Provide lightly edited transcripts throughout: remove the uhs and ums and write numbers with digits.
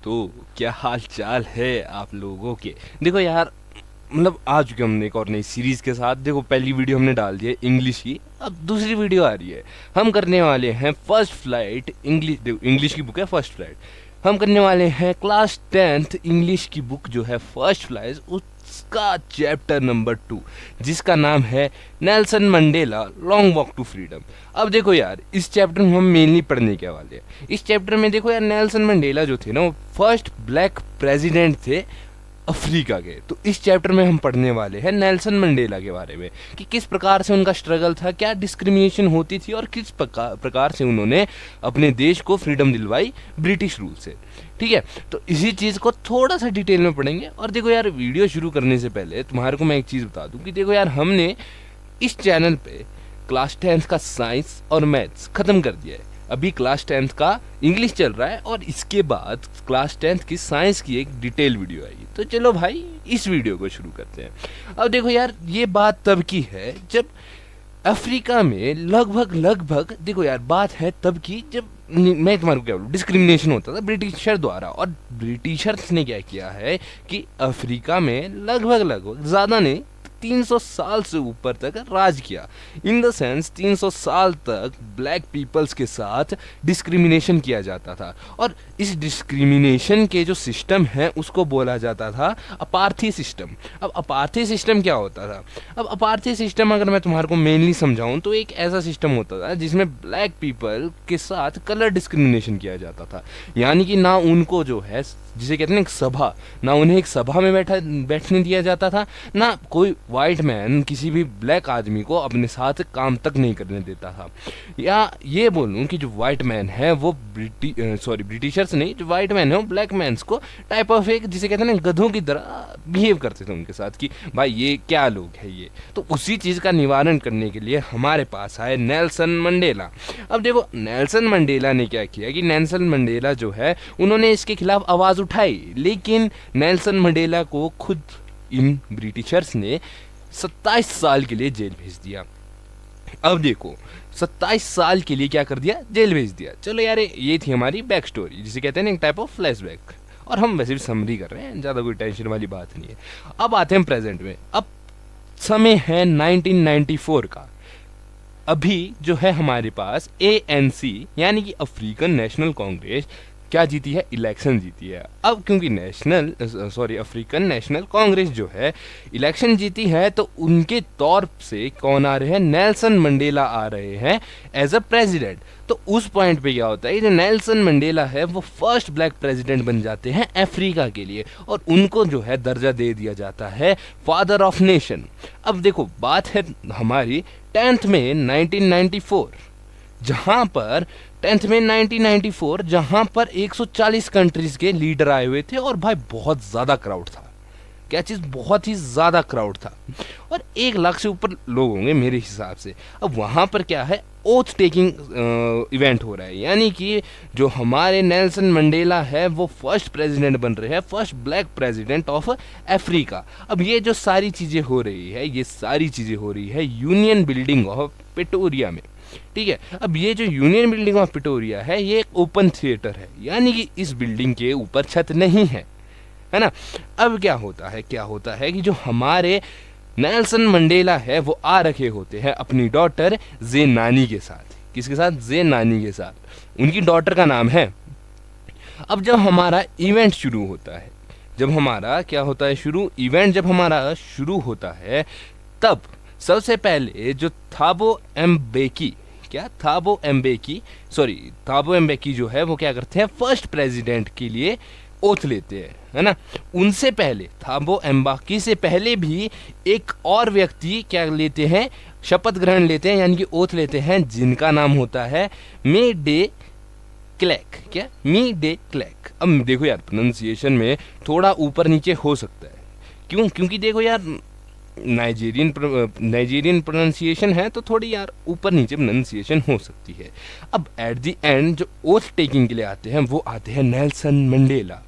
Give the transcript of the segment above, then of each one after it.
तो क्या हाल चाल है आप लोगों के। देखो यार, मतलब आ चुके हमने एक और नई सीरीज के साथ। देखो पहली वीडियो हमने डाल दी है इंग्लिश की, अब दूसरी वीडियो आ रही है। हम करने वाले हैं फर्स्ट फ्लाइट इंग्लिश। देखो इंग्लिश की बुक है फर्स्ट फ्लाइट। हम करने वाले हैं क्लास 10th इंग्लिश की बुक जो है फर्स्ट फ्लाइट, उसका चैप्टर नंबर 2, जिसका नाम है Nelson Mandela long walk to freedom. अब देखो यार, इस चैप्टर में हम मेनली पढ़ने के वाले हैं। इस चैप्टर में देखो यार, नेल्सन मंडेला जो थे ना, वो फर्स्ट ब्लैक प्रेसिडेंट थे अफ्रीका के। तो इस चैप्टर में हम पढ़ने वाले हैं नेल्सन मंडेला के बारे में कि किस प्रकार से उनका स्ट्रगल था, क्या डिस्क्रिमिनेशन होती थी और किस प्रकार से उन्होंने अपने देश को फ्रीडम दिलवाई ब्रिटिश रूल से। ठीक है, तो इसी चीज़ को थोड़ा सा डिटेल में पढ़ेंगे। और देखो यार, वीडियो शुरू करने से पहले तुम्हारे को मैं एक चीज़ बता दूं कि देखो यार, हमने इस चैनल पे क्लास 10th का साइंस और मैथ्स ख़त्म कर दिया है। अभी क्लास 10th का इंग्लिश चल रहा है और इसके बाद क्लास 10th की साइंस की एक डिटेल वीडियो आएगी। तो चलो भाई, इस वीडियो को शुरू करते हैं। अब देखो यार, ये बात तब की है जब अफ्रीका में लगभग देखो यार, बात है तब की जब मैं तुम्हारे को क्या बोलूँ, डिस्क्रिमिनेशन होता था ब्रिटिशर द्वारा। और ब्रिटिशर्स ने क्या किया है कि अफ्रीका में लगभग ज़्यादा नहीं, 300 साल से ऊपर तक राज किया। इन द सेंस 300 साल तक ब्लैक पीपल्स के साथ डिस्क्रिमिनेशन किया जाता था। और इस डिस्क्रिमिनेशन के जो सिस्टम है उसको बोला जाता था अपार्थी सिस्टम। अब अपार्थी सिस्टम क्या होता था? अब अपार्थी सिस्टम अगर मैं तुम्हारे को मेनली समझाऊं तो एक ऐसा सिस्टम होता था जिसमें ब्लैक पीपल के साथ कलर डिस्क्रिमिनेशन किया जाता था। यानी कि ना उनको जो है, जिसे कहते हैं एक सभा, ना उन्हें एक सभा में बैठने दिया जाता था, ना कोई वाइट मैन किसी भी ब्लैक आदमी को अपने साथ काम तक नहीं करने देता था। या ये बोलूँ कि जो वाइट मैन है वो ब्रिटिशर्स नहीं, जो वाइट मैन है वो ब्लैक मैन्स को टाइप ऑफ एक, जिसे कहते हैं ना, गधों की तरह बिहेव करते थे उनके साथ कि भाई ये क्या लोग है ये। तो उसी चीज़ का निवारण करने के लिए हमारे पास आए नेल्सन मंडेला। अब देखो नेल्सन मंडेला ने क्या किया कि नेल्सन मंडेला जो है, उन्होंने इसके खिलाफ आवाज़ उठाई, लेकिन नेल्सन मंडेला को खुद इन ब्रिटिशर्स ने 27 साल के लिए जेल भेज दिया। अब देखो 27 साल के लिए क्या कर दिया, जेल भेज दिया। चलो यार, ये थी हमारी बैक स्टोरी, जिसे कहते हैं ना एक टाइप ऑफ फ्लैशबैक। और हम वैसे भी समरी कर रहे हैं, ज़्यादा कोई टेंशन वाली बात नहीं है। अब आते हैं प्रेजेंट में। अब समय है 1994 का। अभी जो है हमारे पास ANC यानी कि अफ्रीकन नेशनल कांग्रेस क्या जीती है, इलेक्शन जीती है। अब क्योंकि अफ्रीकन नेशनल कांग्रेस जो है इलेक्शन जीती है, तो उनके तौर से कौन आ रहे हैं, नेल्सन मंडेला आ रहे हैं एज अ प्रेसिडेंट। तो उस पॉइंट पे क्या होता है, जो नेल्सन मंडेला है वो फर्स्ट ब्लैक प्रेसिडेंट बन जाते हैं अफ्रीका के लिए, और उनको जो है दर्जा दे दिया जाता है फादर ऑफ नेशन। अब देखो, बात है हमारी 10th में 1994, जहां पर 10th में 1994 जहां पर 140 कंट्रीज के लीडर आए हुए थे। और भाई बहुत ज़्यादा क्राउड था, क्या चीज़, बहुत ही ज़्यादा क्राउड था, और 1 लाख से ऊपर लोग होंगे मेरे हिसाब से। अब वहाँ पर क्या है, ओथ टेकिंग इवेंट हो रहा है, यानी कि जो हमारे नेल्सन मंडेला है वो फर्स्ट प्रेसिडेंट बन रहे हैं, first black president of Africa. अब ये जो सारी चीज़ें हो रही है, ये सारी चीज़ें हो रही है यूनियन बिल्डिंग ऑफ प्रिटोरिया में। ठीक है, अब ये जो यूनियन बिल्डिंग ऑफ प्रिटोरिया है, ये एक ओपन थिएटर है, यानी कि इस बिल्डिंग के ऊपर छत नहीं है ना। अब क्या होता है कि जो हमारे नेल्सन मंडेला है वो आ रखे होते हैं अपनी डॉटर ज़ेनानी के साथ। किसके साथ? ज़ेनानी के साथ। उनकी डॉटर का नाम है। अब जब हमारा इवेंट शुरू होता है, जब हमारा क्या होता है इवेंट जब हमारा शुरू होता है, तब सबसे पहले जो थाबो एम्बेकी जो है वो क्या करते हैं, फर्स्ट प्रेसिडेंट के लिए ओथ लेते हैं, है ना। उनसे पहले, थाबो एम्बेकी से पहले भी एक और व्यक्ति क्या लेते हैं, शपथ ग्रहण लेते हैं, यानी कि ओथ लेते हैं, जिनका नाम होता है मी डे क्लर्क। अब देखो यार, प्रोनाउंसिएशन में थोड़ा ऊपर नीचे हो सकता है। क्यों? क्योंकि देखो यार, नाइजीरियन प्रोनाउंसिएशन है, तो थोड़ी यार ऊपर नीचे प्रोनाउंसिएशन हो सकती है। अब एट द एंड जो ओथ टेकिंग के लिए आते हैं वो आते हैं नेल्सन मंडेला।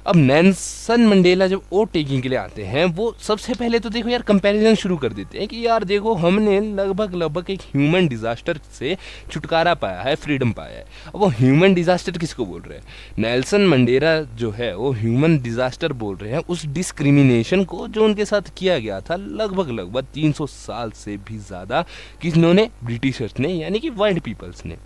अब नेल्सन मंडेला जब वोट टेकिंग के लिए आते हैं, वो सबसे पहले तो देखो यार कंपैरिजन शुरू कर देते हैं कि यार देखो हमने लगभग एक ह्यूमन डिजास्टर से छुटकारा पाया है, फ्रीडम पाया है। अब वो ह्यूमन डिजास्टर किसको बोल रहे हैं? नेल्सन मंडेला जो है वो ह्यूमन डिजास्टर बोल रहे हैं उस डिस्क्रिमिनेशन को जो उनके साथ किया गया था लगभग 300 साल से भी ज़्यादा, किन्होंने? ब्रिटिशर्स ने, यानी कि वाइट पीपल्स ने।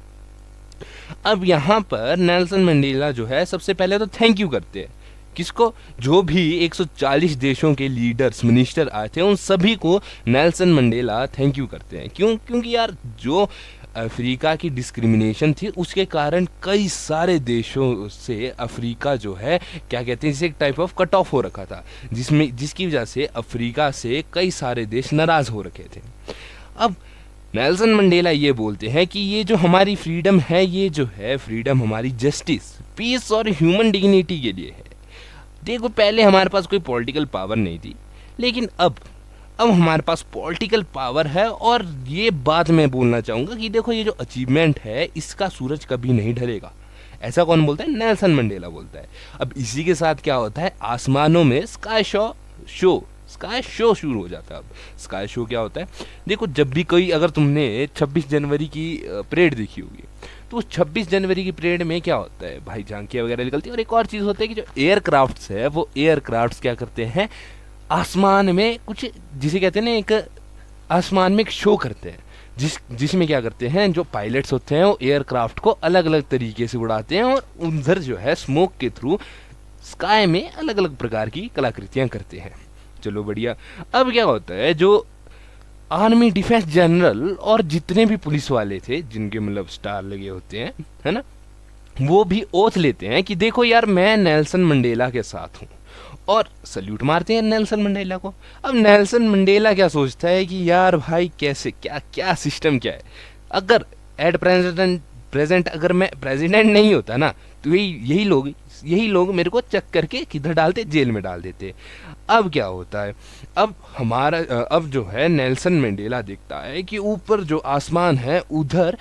अब यहाँ पर नेल्सन मंडेला जो है सबसे पहले तो थैंक यू करते हैं, किसको? जो भी 140 देशों के लीडर्स, मिनिस्टर आए थे, उन सभी को नेल्सन मंडेला थैंक यू करते हैं। क्यों? क्योंकि यार जो अफ्रीका की डिस्क्रिमिनेशन थी उसके कारण कई सारे देशों से अफ्रीका जो है क्या कहते हैं, जिसे एक टाइप ऑफ कट ऑफ हो रखा था, जिसकी वजह से अफ्रीका से कई सारे देश नाराज हो रखे थे। अब नेल्सन मंडेला ये बोलते हैं कि ये जो हमारी फ्रीडम है, ये जो है फ्रीडम हमारी जस्टिस, पीस और ह्यूमन डिग्निटी के लिए है। देखो पहले हमारे पास कोई पॉलिटिकल पावर नहीं थी, लेकिन अब हमारे पास पॉलिटिकल पावर है। और ये बात मैं बोलना चाहूँगा कि देखो ये जो अचीवमेंट है इसका सूरज कभी नहीं ढलेगा। ऐसा कौन बोलता है? नेल्सन मंडेला बोलता है। अब इसी के साथ क्या होता है, आसमानों में स्काई शो शुरू हो जाता है। अब स्काई शो क्या होता है? देखो जब भी कोई, अगर तुमने 26 जनवरी की परेड देखी होगी, तो उस 26 जनवरी की परेड में क्या होता है भाई, झांकियाँ वगैरह निकलती है। और एक और चीज़ होता है कि जो एयरक्राफ्ट्स है, वो एयरक्राफ्ट्स क्या करते हैं, आसमान में कुछ, जिसे कहते हैं ना, एक आसमान में एक शो करते हैं, जिसमें क्या करते हैं, जो पायलट्स होते हैं वो एयरक्राफ्ट को अलग अलग तरीके से उड़ाते हैं और उधर जो है स्मोक के थ्रू स्काई में अलग अलग प्रकार की कलाकृतियाँ करते हैं। चलो बढ़िया। अब क्या होता है, जो आर्मी डिफेंस जनरल और जितने भी पुलिस वाले थे, जिनके मतलब स्टार लगे होते हैं, है ना, वो भी ओथ लेते हैं कि देखो यार मैं नेल्सन मंडेला के साथ हूँ, और सल्यूट मारते हैं नेल्सन मंडेला को। अब नेल्सन मंडेला क्या सोचता है कि यार भाई कैसे, क्या सिस्टम क्या है, अगर एट प्रेजेंट अगर मैं प्रेसिडेंट नहीं होता ना, तो यही लोग मेरे को चेक करके किधर डालते, जेल में डाल देते। अब क्या होता है, अब जो है नेल्सन मंडेला देखता है कि ऊपर जो आसमान है उधर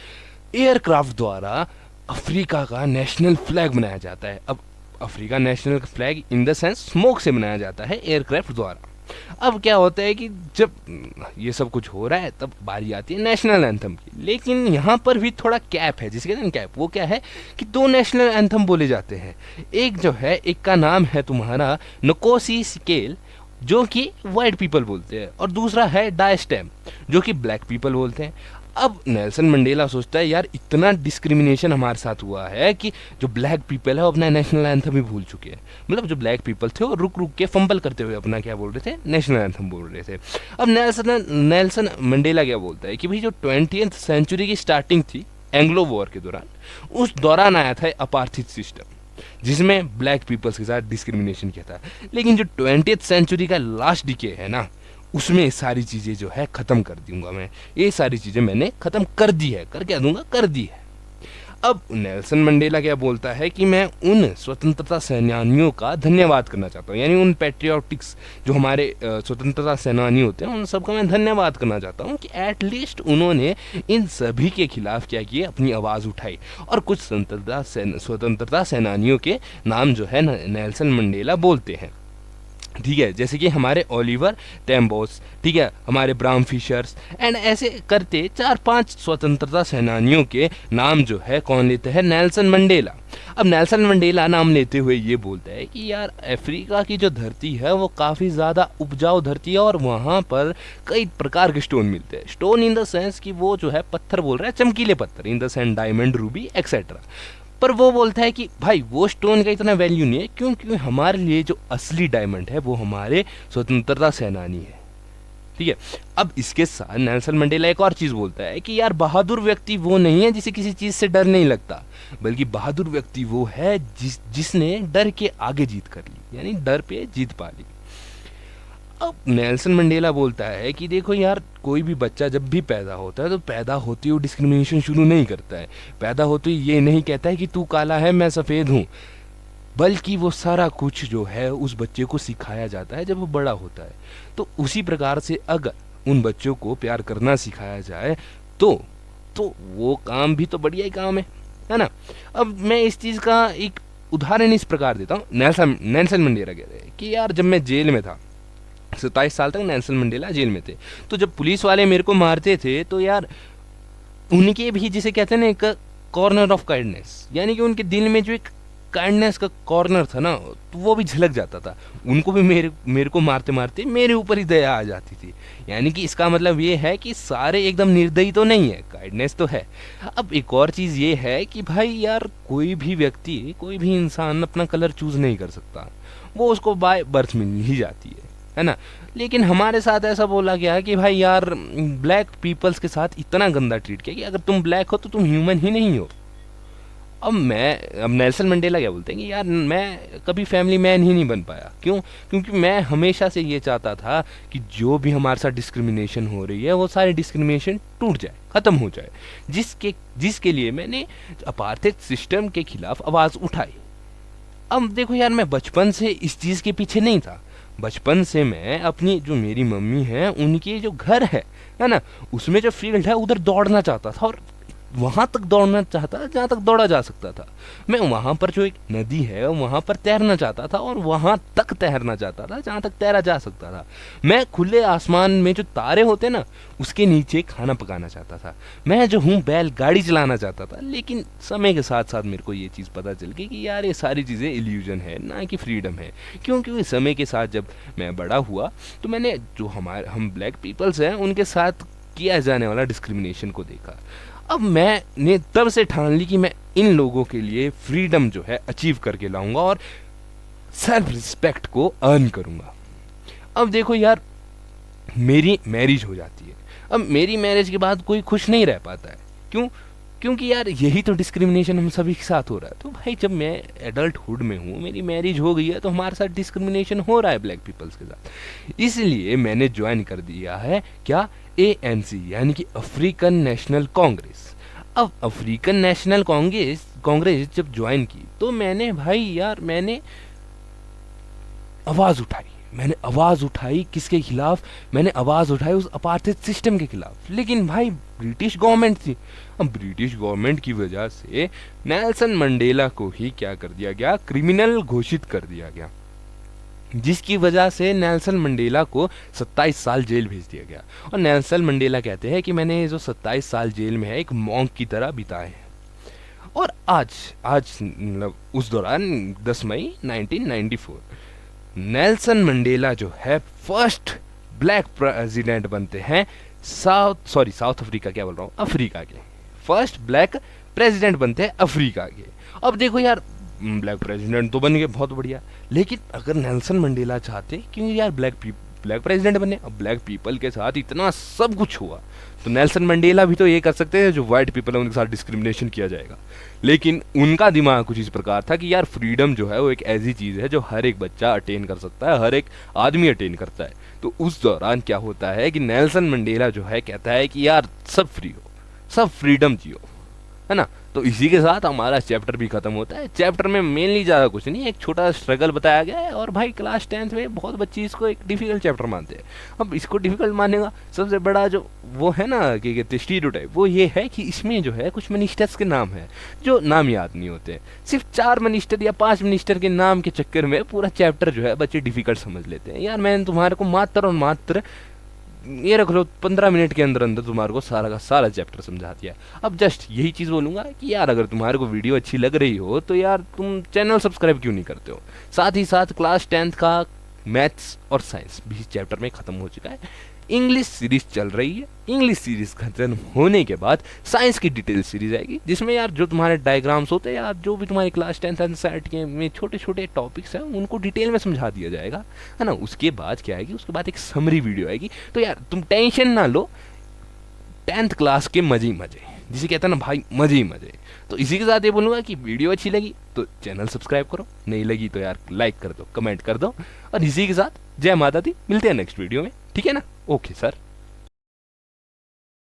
एयरक्राफ्ट द्वारा अफ्रीका का नेशनल फ्लैग बनाया जाता है। अब Africa national flag in the sense smoke से बनाया जाता है एयरक्राफ्ट द्वारा। अब क्या होता है कि जब ये सब कुछ हो रहा है तब बारी आती है नेशनल एंथम की, लेकिन यहाँ पर भी थोड़ा कैप है, जिसे कहते हैं कैप। वो क्या है कि 2 नेशनल एंथम बोले जाते हैं। एक जो है, एक का नाम है तुम्हारा नकोसी सिकेल, जो कि वाइट पीपल बोलते हैं, और दूसरा है डायस्टेम, जो कि ब्लैक पीपल बोलते हैं। अब नेल्सन मंडेला सोचता है यार इतना डिस्क्रिमिनेशन हमारे साथ हुआ है कि जो ब्लैक पीपल है वो अपना नेशनल एंथम ही भूल चुके हैं। मतलब जो ब्लैक पीपल थे वो रुक के फंबल करते हुए अपना क्या बोल रहे थे, नेशनल एंथम बोल रहे थे। अब नेल्सन मंडेला क्या बोलता है कि भाई जो 20th सेंचुरी की स्टार्टिंग थी एंग्लो वॉर के दौरान, उस दौरान आया था अपार्थित सिस्टम, जिसमें ब्लैक पीपल्स के साथ डिस्क्रिमिनेशन किया था। लेकिन जो 20th सेंचुरी का लास्ट डिके है ना, उसमें सारी चीज़ें जो है ख़त्म कर दूंगा मैं। ये सारी चीज़ें मैंने ख़त्म कर दी है, कर क्या दूंगा, कर दी है। अब नेल्सन मंडेला क्या बोलता है कि मैं उन स्वतंत्रता सेनानियों का धन्यवाद करना चाहता हूँ, यानी उन पैट्रियोटिक्स जो हमारे स्वतंत्रता सेनानी होते हैं, उन सबका मैं धन्यवाद करना चाहता हूँ कि एटलीस्ट उन्होंने इन सभी के खिलाफ क्या किए, अपनी आवाज़ उठाई। और कुछ स्वतंत्रता सेनानियों के नाम जो है नेल्सन मंडेला बोलते हैं, ठीक है, जैसे कि हमारे ओलिवर टेम्बोस, ठीक है, हमारे ब्राउन फिशर्स, एंड ऐसे करते 4-5 स्वतंत्रता सेनानियों के नाम जो है कौन लेते हैं, नेल्सन मंडेला। अब नेल्सन मंडेला नाम लेते हुए ये बोलता है कि यार अफ्रीका की जो धरती है वो काफ़ी ज़्यादा उपजाऊ धरती है, और वहाँ पर कई प्रकार के स्टोन मिलते हैं। स्टोन इन द सेंस कि वो जो है पत्थर बोल रहा है, चमकीले पत्थर, in the sense diamond, Ruby etcetera. पर वो बोलता है कि भाई वो स्टोन का इतना वैल्यू नहीं है, क्योंकि हमारे लिए जो असली डायमंड है वो हमारे स्वतंत्रता सेनानी है, ठीक है। अब इसके साथ नेल्सन मंडेला एक और चीज़ बोलता है कि यार बहादुर व्यक्ति वो नहीं है जिसे किसी चीज़ से डर नहीं लगता, बल्कि बहादुर व्यक्ति वो है जिसने डर के आगे जीत कर ली, यानी डर पे जीत पा ली। अब नेल्सन मंडेला बोलता है कि देखो यार, कोई भी बच्चा जब भी पैदा होता है तो पैदा होते ही वो डिस्क्रिमिनेशन शुरू नहीं करता है। पैदा होते ही ये नहीं कहता है कि तू काला है मैं सफ़ेद हूँ, बल्कि वो सारा कुछ जो है उस बच्चे को सिखाया जाता है जब वो बड़ा होता है। तो उसी प्रकार से अगर उन बच्चों को प्यार करना सिखाया जाए तो वो काम भी तो बढ़िया ही काम है ना। अब मैं इस चीज़ का एक उदाहरण इस प्रकार देता हूँ, नेल्सन मंडेला कहते हैं कि यार जब मैं जेल में था, 27 साल तक नेल्सन मंडेला जेल में थे, तो जब पुलिस वाले मेरे को मारते थे तो यार उनके भी जिसे कहते हैं ना एक कॉर्नर ऑफ काइंडनेस, यानी कि उनके दिल में जो एक काइंडनेस का कॉर्नर था ना, तो वो भी झलक जाता था। उनको भी मेरे को मारते मारते मेरे ऊपर ही दया आ जाती थी। यानी कि इसका मतलब ये है कि सारे एकदम निर्दयी तो नहीं है, काइंडनेस तो है। अब एक और चीज़ ये है कि भाई यार कोई भी व्यक्ति, कोई भी इंसान अपना कलर चूज नहीं कर सकता, वो उसको बाय बर्थ मिल ही जाती है ना। लेकिन हमारे साथ ऐसा बोला गया है कि भाई यार ब्लैक पीपल्स के साथ इतना गंदा ट्रीट किया कि अगर तुम ब्लैक हो तो तुम ह्यूमन ही नहीं हो। अब नेल्सन मंडेला क्या बोलते हैं कि यार मैं कभी फैमिली मैन ही नहीं बन पाया। क्यों? क्योंकि मैं हमेशा से ये चाहता था कि जो भी हमारे साथ डिस्क्रिमिनेशन हो रही है वो सारी डिस्क्रिमिनेशन टूट जाए, ख़त्म हो जाए, जिसके लिए मैंने अपार्थाइड सिस्टम के खिलाफ आवाज़ उठाई। अब देखो यार, मैं बचपन से इस चीज़ के पीछे नहीं था। बचपन से मैं अपनी जो मेरी मम्मी है उनके जो घर है ना, उसमें जो फील्ड है उधर दौड़ना चाहता था, और वहां तक दौड़ना चाहता जहां तक दौड़ा जा सकता था। मैं वहां पर जो एक नदी है वहां पर तैरना चाहता था, और वहां तक तैरना चाहता था जहां तक तैरा जा सकता था। मैं खुले आसमान में जो तारे होते ना उसके नीचे खाना पकाना चाहता था। मैं जो हूँ बैल गाड़ी चलाना चाहता था। लेकिन समय के साथ साथ मेरे को ये चीज़ पता चल गई कि यार ये सारी चीज़ें इल्यूजन है, ना कि फ्रीडम है। क्योंकि समय के साथ जब मैं बड़ा हुआ तो मैंने जो हम ब्लैक पीपल्स हैं उनके साथ किया जाने वाला डिस्क्रिमिनेशन को देखा। अब मैंने तब से ठान ली कि मैं इन लोगों के लिए फ्रीडम जो है अचीव करके लाऊंगा और सेल्फ रिस्पेक्ट को अर्न करूंगा। अब देखो यार, मेरी मैरिज हो जाती है। अब मेरी मैरिज के बाद कोई खुश नहीं रह पाता है। क्यों? क्योंकि यार यही तो डिस्क्रिमिनेशन हम सभी के साथ हो रहा है। तो भाई जब मैं एडल्टहुड में हूँ, मेरी मैरिज हो गई है, तो हमारे साथ डिस्क्रिमिनेशन हो रहा है ब्लैक पीपल्स के साथ। इसलिए मैंने ज्वाइन कर दिया है क्या, ANC, यानी कि अफ्रीकन नेशनल कांग्रेस। अब अफ्रीकन नेशनल कांग्रेस जब ज्वाइन की तो मैंने आवाज उठाई किसके खिलाफ? मैंने आवाज उठाई उस अपार्थाइड सिस्टम के खिलाफ। लेकिन भाई ब्रिटिश गवर्नमेंट थी। अब ब्रिटिश गवर्नमेंट की वजह से नेल्सन मंडेला को ही क्या कर दिया गया, क्रिमिनल घोषित कर दिया गया, जिसकी वजह से नेल्सन मंडेला को 27 साल जेल भेज दिया गया। और नेल्सन मंडेला कहते हैं कि मैंने जो 27 साल जेल में है एक मॉन्क की तरह बिताए हैं। और आज मतलब उस दौरान 10 मई 1994 नेल्सन मंडेला जो है फर्स्ट ब्लैक प्रेसिडेंट बनते हैं साउथ अफ्रीका, क्या बोल रहा हूँ, अफ्रीका के फर्स्ट ब्लैक प्रेसिडेंट बनते हैं अफ्रीका के। अब देखो यार, ब्लैक प्रेसिडेंट तो बन गए, बहुत बढ़िया। लेकिन अगर नेल्सन मंडेला चाहते क्योंकि यार ब्लैक प्रेसिडेंट बने, अब ब्लैक पीपल के साथ इतना सब कुछ हुआ, तो नेल्सन मंडेला भी तो ये कर सकते हैं जो व्हाइट पीपल है उनके साथ डिस्क्रिमिनेशन किया जाएगा। लेकिन उनका दिमाग कुछ इस प्रकार था कि यार फ्रीडम जो है वो एक ऐसी चीज़ है जो हर एक बच्चा अटेन कर सकता है, हर एक आदमी अटेन करता है। तो उस दौरान क्या होता है कि नेल्सन मंडेला जो है कहता है कि यार सब फ्री हो, सब फ्रीडम जियो, है ना। तो इसी के साथ हमारा चैप्टर भी खत्म होता है। चैप्टर में मेनली ज़्यादा कुछ नहीं, एक छोटा स्ट्रगल बताया गया है। और भाई क्लास 10th में बहुत बच्चे इसको एक डिफिकल्ट चैप्टर मानते हैं। अब इसको डिफिकल्ट मानने का सबसे बड़ा जो वो है ना कि कहते हैं स्टीरियोटाइप, वो ये है कि इसमें जो है कुछ मिनिस्टर्स के नाम है जो नाम याद नहीं होते। सिर्फ 4 मिनिस्टर या 5 मिनिस्टर के नाम के चक्कर में पूरा चैप्टर जो है बच्चे डिफिकल्ट समझ लेते हैं। यार मैंने तुम्हारे को मात्र और मात्र ये रख लो 15 मिनट के अंदर अंदर तुम्हारे को सारा का सारा चैप्टर समझा दिया। अब जस्ट यही चीज़ बोलूँगा कि यार अगर तुम्हारे को वीडियो अच्छी लग रही हो तो यार तुम चैनल सब्सक्राइब क्यों नहीं करते हो। साथ ही साथ क्लास 10th का मैथ्स और साइंस भी चैप्टर में ख़त्म हो चुका है। इंग्लिश सीरीज चल रही है। इंग्लिश सीरीज खत्म होने के बाद साइंस की डिटेल सीरीज आएगी, जिसमें यार जो तुम्हारे डायग्राम्स होते हैं यार जो भी तुम्हारी क्लास 10th एनसीईआरटी के में छोटे छोटे टॉपिक्स हैं उनको डिटेल में समझा दिया जाएगा, है ना। उसके बाद क्या आएगी, उसके बाद एक समरी वीडियो आएगी। तो यार तुम टेंशन ना लो, 10th क्लास के मजे ही मजे, जिसे कहते हैं ना भाई मजे ही मजे। तो इसी के साथ ये बोलूँगा कि वीडियो अच्छी लगी तो चैनल सब्सक्राइब करो, नहीं लगी तो यार लाइक कर दो, कमेंट कर दो। और इसी के साथ जय माता दी, मिलते हैं नेक्स्ट वीडियो में, ठीक है ना। Okay sir.